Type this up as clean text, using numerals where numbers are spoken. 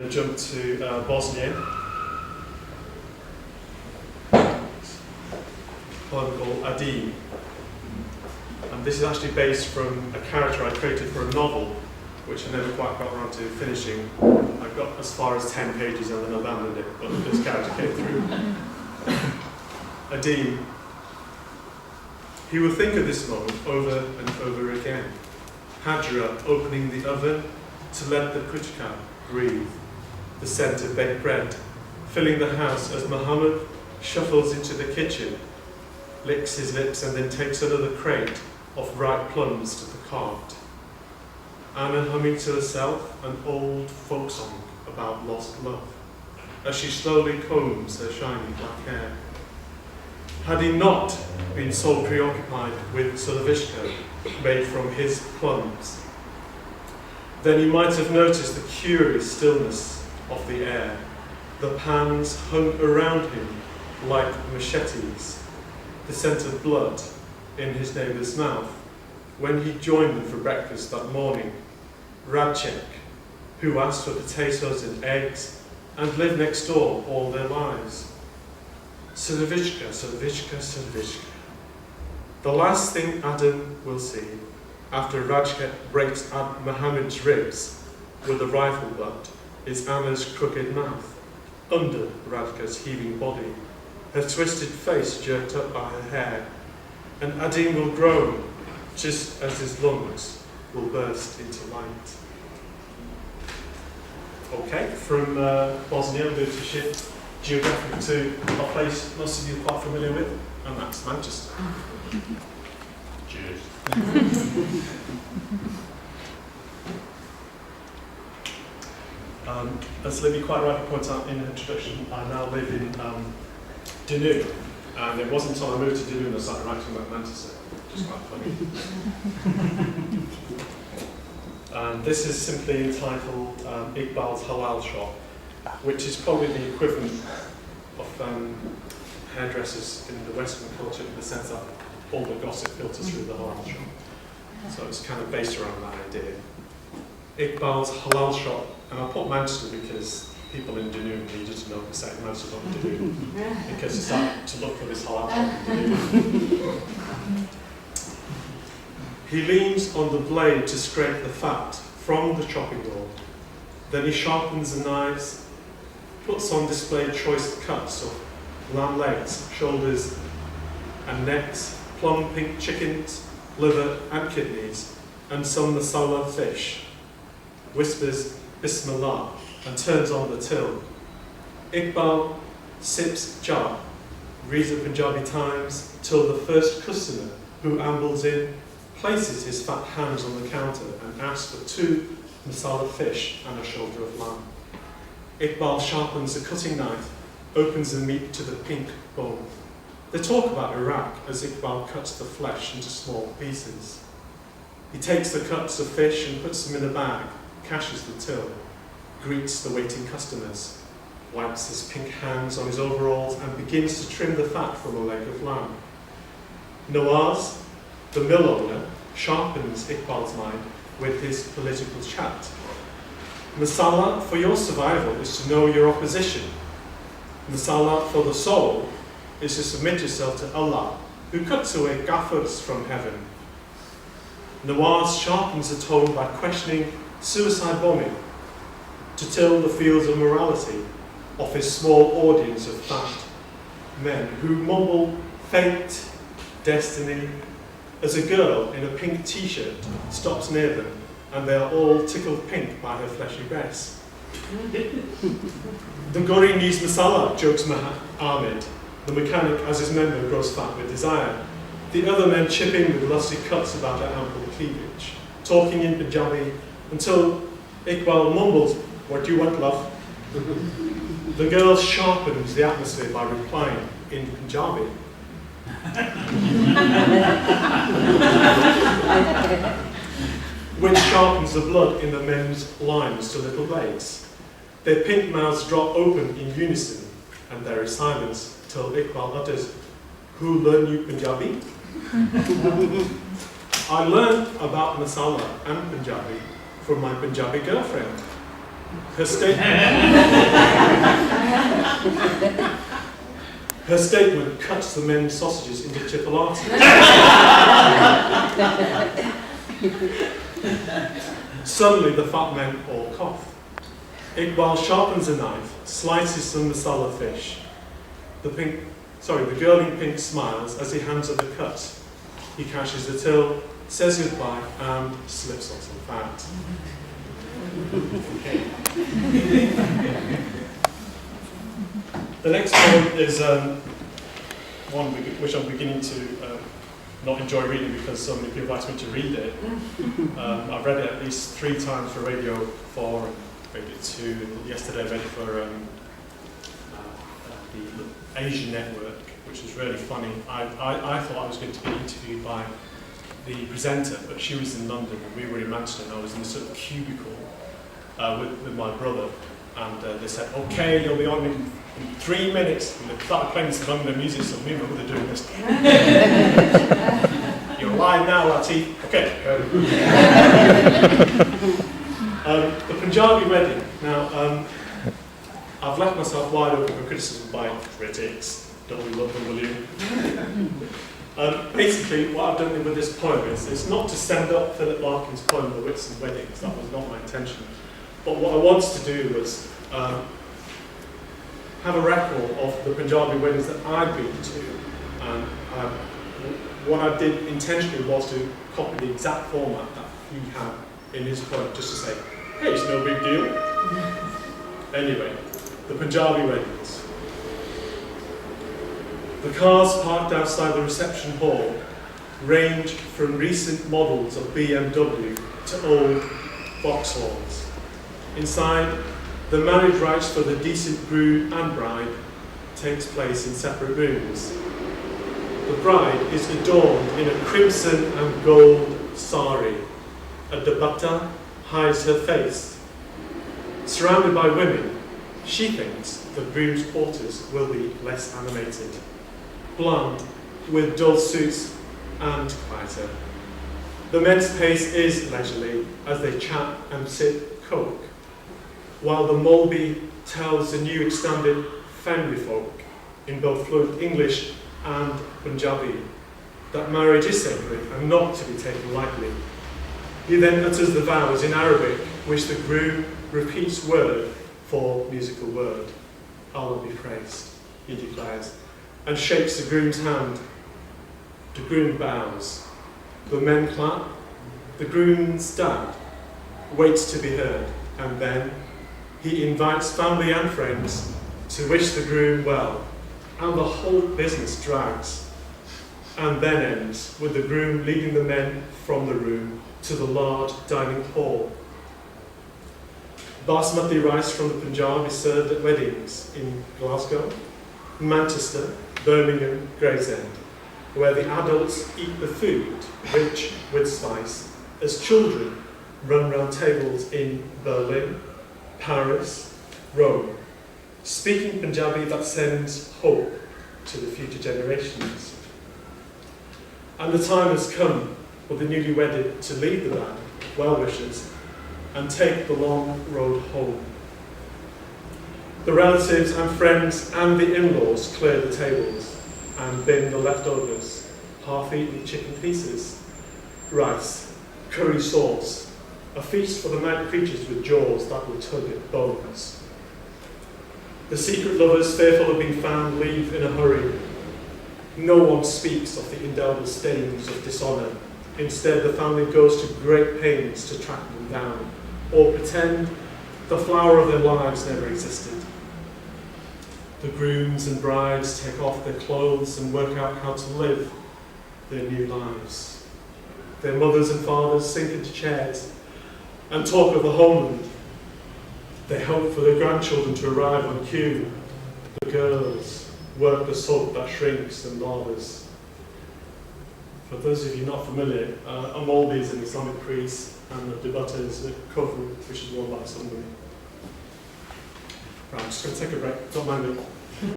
Jump to Bosnia. Poem called Adim. And this is actually based from a character I created for a novel, which I never quite got around to finishing. I got as far as 10 pages and then abandoned it, but this character came through. Adim. He will think of this moment over and over again. Hajra opening the oven to let the kuchka breathe. The scent of baked bread, filling the house as Muhammad shuffles into the kitchen, licks his lips and then takes another crate of ripe plums to the cart. Anna humming to herself an old folk song about lost love, as she slowly combs her shiny black hair. Had he not been so preoccupied with Solovishka, made from his plums, then he might have noticed the curious stillness of the air. The pans hung around him like machetes, the scent of blood in his neighbour's mouth. When he joined them for breakfast that morning, Radchek, who asked for potatoes and eggs and lived next door all their lives. Solovishka, Solovishka, Solovishka. The last thing Adam will see after Radchek breaks Muhammad's ribs with a rifle butt is Anna's crooked mouth, under Radka's heaving body, her twisted face jerked up by her hair, and Adim will groan just as his lungs will burst into light. Okay, from Bosnia, I'm going to shift geographically to a place most of you are quite familiar with, and that's Manchester. Cheers. As Libby quite rightly points out in her introduction, I now live in Dunoon, and it wasn't until I moved to Dunoon I started writing about Manchester, which is quite funny. And this is simply entitled Iqbal's Halal Shop, which is probably the equivalent of hairdressers in the Western culture in the sense that all the gossip filters through the halal shop. So it's kind of based around that idea. Iqbal's Halal Shop, and I put Manchester because people in Dunoon needed to know the second Manchester not Dunoon, because you start to look for this halal shop in Dunoon. He leans on the blade to scrape the fat from the chopping board. Then he sharpens the knives, puts on display choice cuts of lamb legs, shoulders and necks, plum pink chickens, liver and kidneys, and some masala fish. Whispers Bismillah and turns on the till. Iqbal sips cha, reads the Punjabi Times till the first customer who ambles in places his fat hands on the counter and asks for 2 masala fish and a shoulder of lamb. Iqbal sharpens the cutting knife, opens the meat to the pink bone. They talk about Iraq as Iqbal cuts the flesh into small pieces. He takes the cuts of fish and puts them in a bag, cashes the till, greets the waiting customers, wipes his pink hands on his overalls and begins to trim the fat from a leg of lamb. Nawaz, the mill owner, sharpens Iqbal's mind with his political chat. Masala for your survival is to know your opposition. Masala for the soul is to submit yourself to Allah, who cuts away gaffers from heaven. Nawaz sharpens the tone by questioning suicide bombing, to till the fields of morality of his small audience of fat men who mumble fate, destiny, as a girl in a pink t-shirt stops near them and they are all tickled pink by her fleshy breasts. The Gori needs masala, jokes Ahmed, the mechanic as his member grows fat with desire. The other men chip in with lusty cuts about her ample cleavage, talking in Punjabi until Iqbal mumbles, "What do you want, love?" The girl sharpens the atmosphere by replying in Punjabi. Which sharpens the blood in the men's lines to little blades. Their pink mouths drop open in unison, and there is silence till Iqbal utters, "Who learned you Punjabi?" I learned about masala and Punjabi from my Punjabi girlfriend. Her statement cuts the men's sausages into chipolatas. Suddenly the fat men all cough. Iqbal sharpens a knife, slices some masala fish. The girl in pink smiles as he hands her the cut. He cashes the till, says goodbye, and slips on some fat. The next poem is one which I'm beginning to not enjoy reading because so many people asked me to read it. I've read it at least 3 times for Radio 4 and maybe 2. Yesterday I read it for the Asian Network, which was really funny. I thought I was going to be interviewed by the presenter, but she was in London and we were in Manchester, and I was in a sort of cubicle with my brother, and they said, okay, you'll be on in 3 minutes, and they started playing some London music, so me and my brother doing this. You're live now, Latif. Okay. The Punjabi wedding. Now, I've left myself wide open for criticism by critics. Don't we love them, will you? Basically, what I've done with this poem is it's not to send up Philip Larkin's poem, The Whitsun Weddings. That was not my intention. But what I wanted to do was have a record of the Punjabi weddings that I'd been to. And what I did intentionally was to copy the exact format that he had in his poem, just to say, hey, it's no big deal. Anyway, the Punjabi weddings. The cars parked outside the reception hall range from recent models of BMW to old Vauxhalls. Inside, the marriage rites for the decent groom and bride takes place in separate rooms. The bride is adorned in a crimson and gold sari. A dupatta hides her face. Surrounded by women, she thinks the groom's quarters will be less animated, bland, with dull suits and quieter. The men's pace is leisurely as they chat and sip coke, while the Molby tells the new extended family folk in both fluent English and Punjabi that marriage is sacred and not to be taken lightly. He then utters the vows in Arabic, which the groom repeats word for musical word. Allah be praised, he declares, and shakes the groom's hand. The groom bows. The men clap. The groom's dad waits to be heard, and then he invites family and friends to wish the groom well, and the whole business drags, and then ends with the groom leading the men from the room to the large dining hall. Basmati rice from the Punjab is served at weddings in Glasgow, Manchester, Birmingham, Gravesend, where the adults eat the food, rich with spice, as children run round tables in Berlin, Paris, Rome, speaking Punjabi that sends hope to the future generations. And the time has come for the newly wedded to leave the band, well-wishers, and take the long road home. The relatives and friends and the in-laws clear the tables and bin the leftovers, half-eaten chicken pieces, rice, curry sauce, a feast for the night creatures with jaws that will tug at bones. The secret lovers, fearful of being found, leave in a hurry. No one speaks of the indelible stains of dishonour. Instead, the family goes to great pains to track them down, or pretend the flower of their lives never existed. The grooms and brides take off their clothes and work out how to live their new lives. Their mothers and fathers sink into chairs and talk of the homeland. They hope for their grandchildren to arrive on cue. The girls work the soap that shrinks and lavers. For those of you not familiar, a Molbi is an Islamic priest, and the dupatta is a cover which is worn by somebody. Right, I'm just going to take a break. Don't mind me.